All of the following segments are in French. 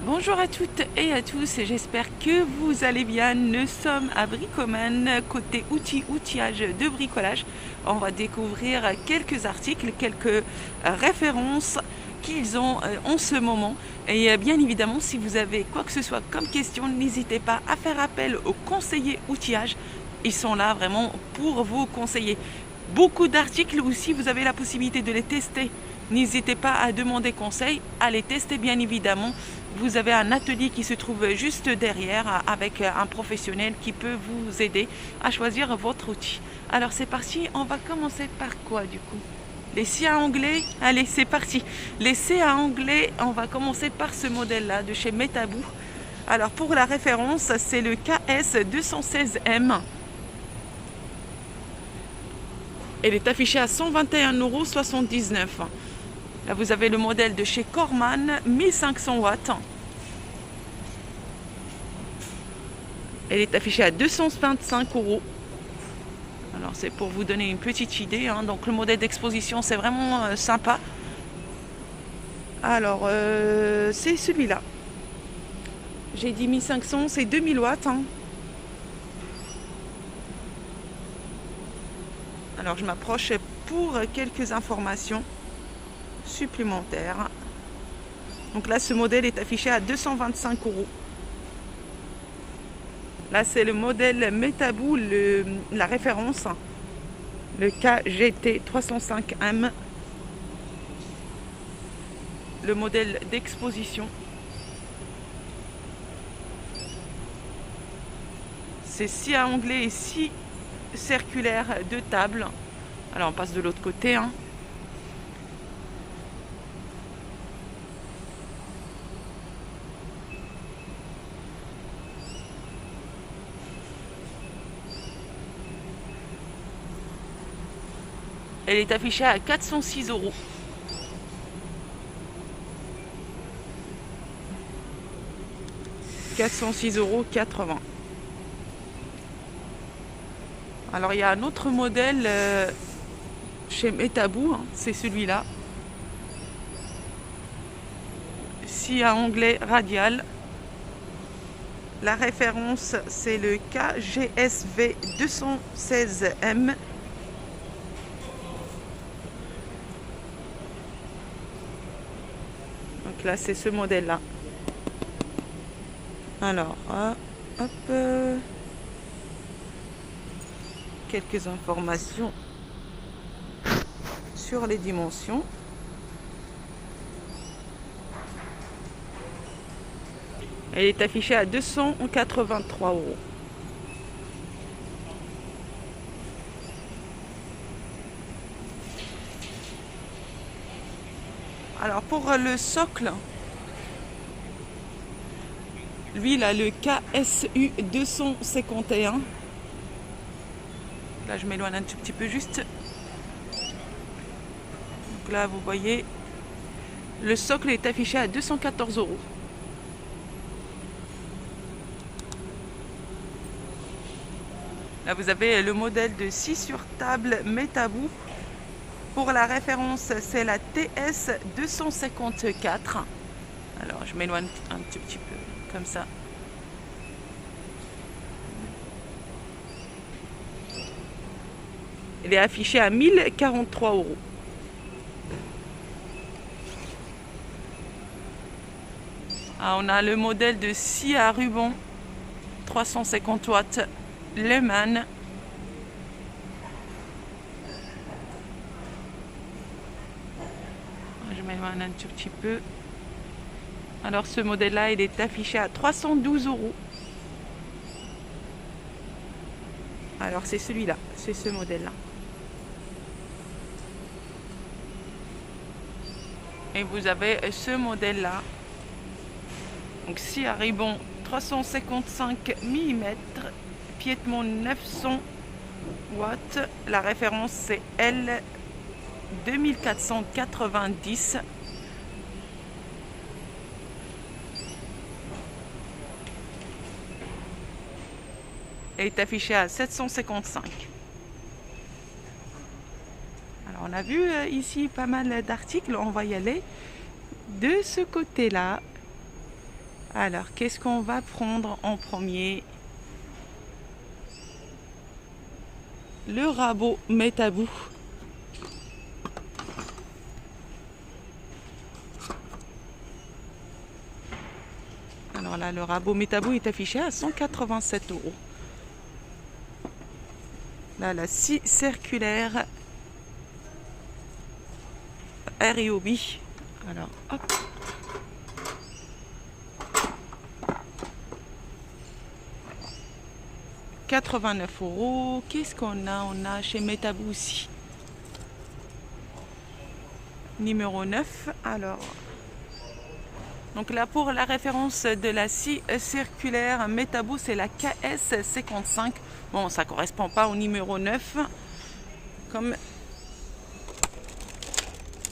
Bonjour à toutes et à tous, j'espère que vous allez bien. Nous sommes à Bricoman, côté outillage de bricolage. On va découvrir quelques articles, quelques références qu'ils ont en ce moment. Et bien évidemment, si vous avez quoi que ce soit comme question, n'hésitez pas à faire appel aux conseillers outillage. Ils sont là vraiment pour vous conseiller. Beaucoup d'articles aussi, vous avez la possibilité de les tester. N'hésitez pas à demander conseil, à les tester bien évidemment. Vous avez un atelier qui se trouve juste derrière avec un professionnel qui peut vous aider à choisir votre outil. Alors c'est parti, on va commencer par quoi du coup? Les scies à anglais. Allez, c'est parti. Les scies à anglais, on va commencer par ce modèle-là de chez Metaboo. Alors pour la référence, c'est le KS216M. Elle est affichée à 121,79 €. Là, vous avez le modèle de chez Corman, 1500 watts. Elle est affichée à 225 €. Alors, c'est pour vous donner une petite idée. Donc, le modèle d'exposition, c'est vraiment sympa. Alors, c'est celui-là. J'ai dit 1500, c'est 2000 watts. Alors, je m'approche pour quelques informations supplémentaires. Donc là, ce modèle est affiché à 225 €. Là, c'est le modèle Metaboo, la référence, le KGT305M, le modèle d'exposition. C'est scie à onglet et scie circulaire de table. Alors, on passe de l'autre côté. Elle est affichée à 406 €. « 406,80 €. Alors il y a un autre modèle chez Metaboo, c'est celui-là. Scie à onglet radial. La référence c'est le KGSV216M. Donc là c'est ce modèle-là. Alors, hop, quelques informations sur les dimensions. Elle est affichée à 283 €. Alors pour le socle, lui il a le KSU 251. Là je m'éloigne un tout petit peu juste. Donc là vous voyez, le socle est affiché à 214 €. Là vous avez le modèle de scie sur table Metaboo. Pour la référence c'est la TS 254. Alors je m'éloigne un tout petit peu comme ça. Elle est affichée à 1043 €. On a le modèle de scie à ruban 350 watts Lehmann. Je m'éloigne un tout petit peu. Alors ce modèle-là, il est affiché à 312 €. Alors c'est celui-là, c'est ce modèle-là. Et vous avez ce modèle-là. Donc scie à ruban 355 mm, piétement 900 watts. La référence c'est L 2490. Elle est affichée à 755. Alors on a vu ici pas mal d'articles, on va y aller de ce côté-là. Alors, qu'est-ce qu'on va prendre en premier? Le rabot Métabou. Alors là, le rabot Métabou est affiché à 187 €. Là, la scie circulaire Ryobi. Alors, hop. « 89 €. Qu'est-ce qu'on a? On a chez Métabou aussi. Numéro 9. Alors, donc là, pour la référence de la scie circulaire Métabou, c'est la KS55. Bon, ça correspond pas au numéro 9. Comme...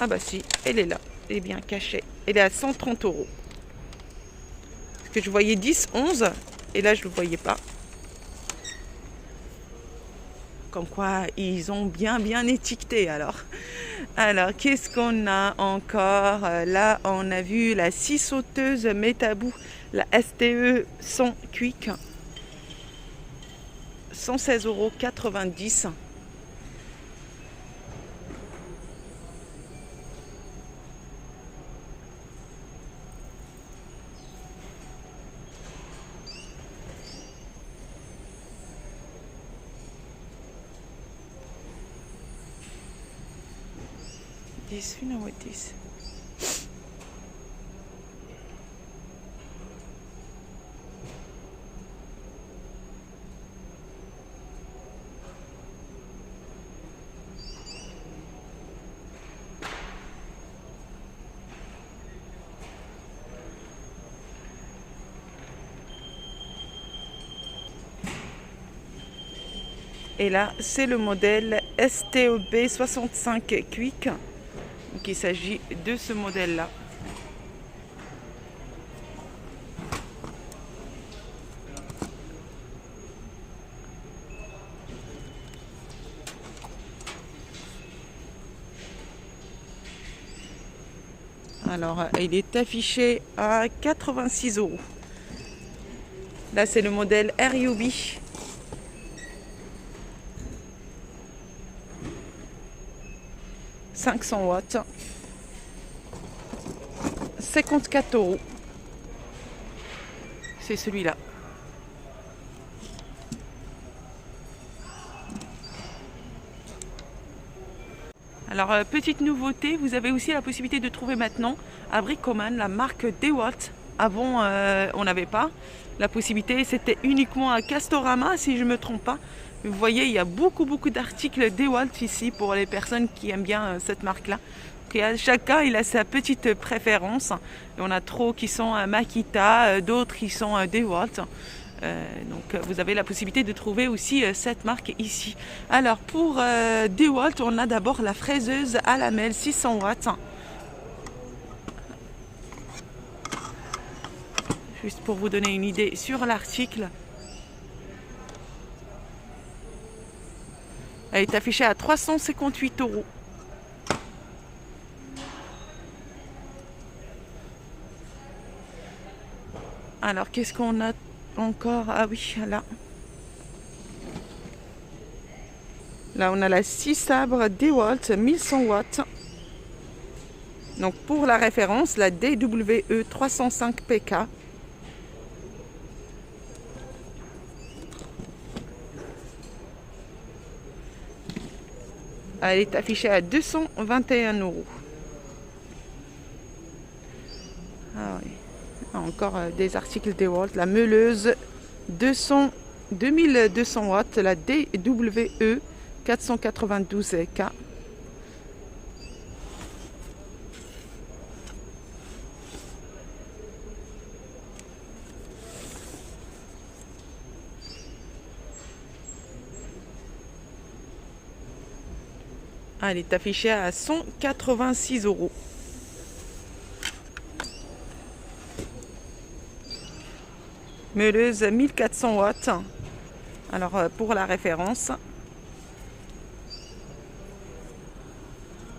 Ah bah si, elle est là. Elle est bien cachée. Elle est à 130 €. Parce que je voyais 10, 11. Et là, je ne le voyais pas. Comme quoi, ils ont bien étiqueté alors. Alors, qu'est-ce qu'on a encore? Là, on a vu la scie sauteuse Métabou, la STE 100 Quick. 116,90 €. What is? Et là, c'est le modèle STEB 65 Quick. Donc, il s'agit de ce modèle-là. Alors, il est affiché à 86 €. Là, c'est le modèle Ryobi. « 500 watts. 54 €. C'est celui-là. Alors, petite nouveauté, vous avez aussi la possibilité de trouver maintenant à Bricoman la marque DeWalt. Avant, on n'avait pas la possibilité, c'était uniquement à Castorama, si je ne me trompe pas. Vous voyez, il y a beaucoup d'articles DeWalt ici pour les personnes qui aiment bien cette marque-là. Chacun il a sa petite préférence. Et on a trop qui sont Makita, d'autres qui sont DeWalt. Donc vous avez la possibilité de trouver aussi cette marque ici. Alors pour DeWalt, on a d'abord la fraiseuse à lamelles 600 watts. Juste pour vous donner une idée sur l'article. Elle est affichée à 358 €. Alors qu'est-ce qu'on a encore? Ah oui, là. Là, on a la scie sabre DeWalt 1100 watts. Donc pour la référence, la DWE 305 PK. Elle est affichée à 221 €. Ah oui. Encore des articles DeWalt. La meuleuse 2200 watts. La DWE 492K. Elle est affichée à 186 €. Meuleuse 1400 watts. Alors pour la référence.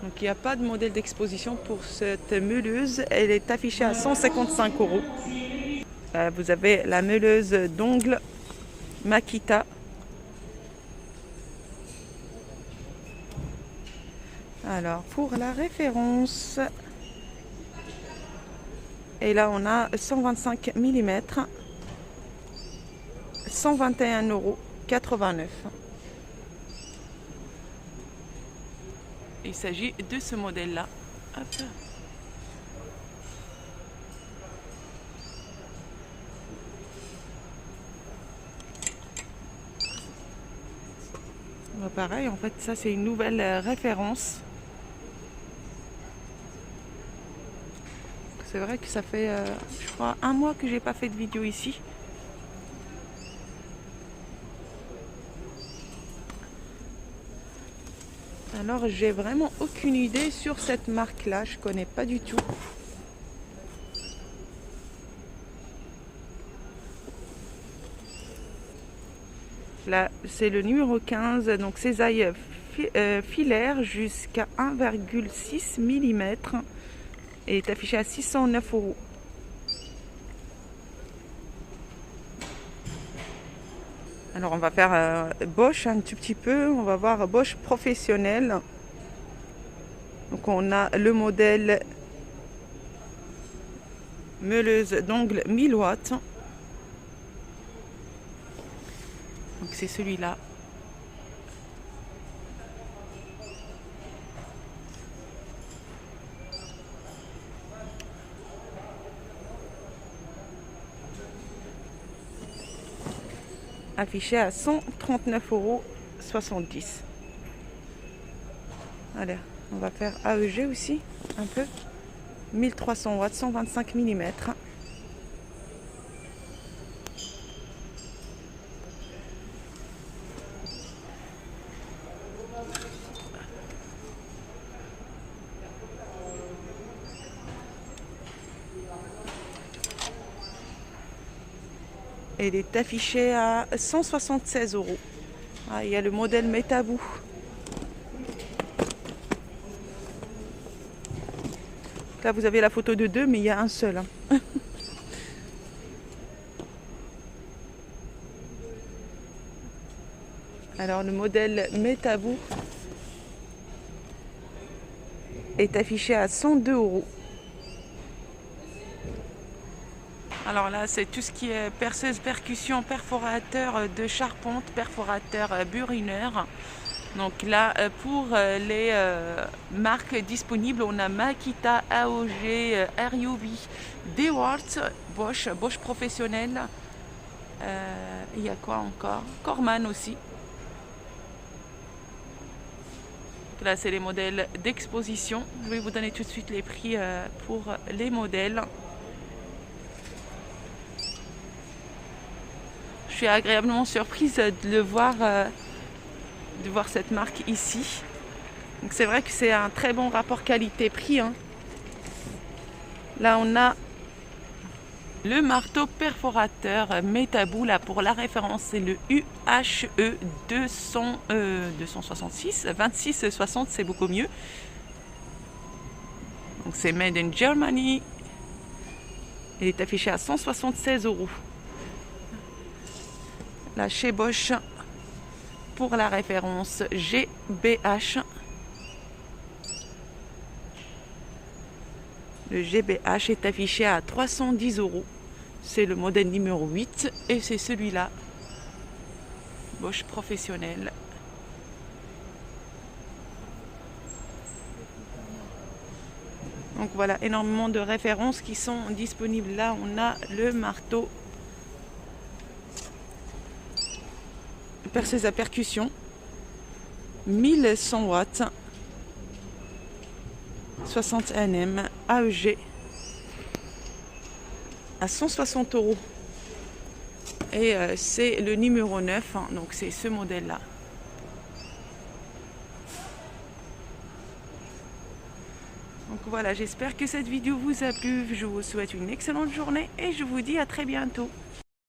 Donc il n'y a pas de modèle d'exposition pour cette meuleuse. Elle est affichée à 155 €. Vous avez la meuleuse d'ongles Makita. Alors pour la référence, et là on a 125 mm, 121,89 €. Il s'agit de ce modèle-là. Hop. Pareil, en fait, ça c'est une nouvelle référence. C'est vrai que ça fait, je crois, un mois que j'ai pas fait de vidéo ici. Alors, j'ai vraiment aucune idée sur cette marque-là. Je connais pas du tout. Là, c'est le numéro 15, donc cisaille filaire jusqu'à 1,6 mm et est affiché à 609 €. Alors on va faire Bosch un tout petit peu, on va voir Bosch professionnel. Donc on a le modèle meuleuse d'ongles 1000 watts. Donc c'est celui-là. Affiché à 139,70 €. Allez, on va faire AEG aussi, un peu. 1300 watts, 125 mm. Et il est affiché à 176 €. Ah, il y a le modèle Metaboo. Là, vous avez la photo de deux, mais il y a un seul. Alors, le modèle Metaboo est affiché à 102 €. Alors là, c'est tout ce qui est perceuse, percussion, perforateur de charpente, perforateur burineur. Donc là, pour les marques disponibles, on a Makita, AOG, Ryobi, Dewalt, Bosch, Bosch professionnel. Il y a quoi encore? Corman aussi. Là, c'est les modèles d'exposition. Je vais vous donner tout de suite les prix pour les modèles. Je suis agréablement surprise de voir cette marque ici. Donc c'est vrai que c'est un très bon rapport qualité-prix. Là, on a le marteau perforateur Metaboo. Là, pour la référence, c'est le UHE 266. 2660, c'est beaucoup mieux. Donc c'est made in Germany. Il est affiché à 176 €. Là, chez Bosch, pour la référence GBH. Le GBH est affiché à 310 €. C'est le modèle numéro 8 et c'est celui-là. Bosch professionnel. Donc voilà, énormément de références qui sont disponibles. Là, on a le marteau perceuse à percussion, 1100 watts, 60 Nm, AEG, à 160 €. Et c'est le numéro 9, donc c'est ce modèle-là. Donc voilà, j'espère que cette vidéo vous a plu. Je vous souhaite une excellente journée et je vous dis à très bientôt.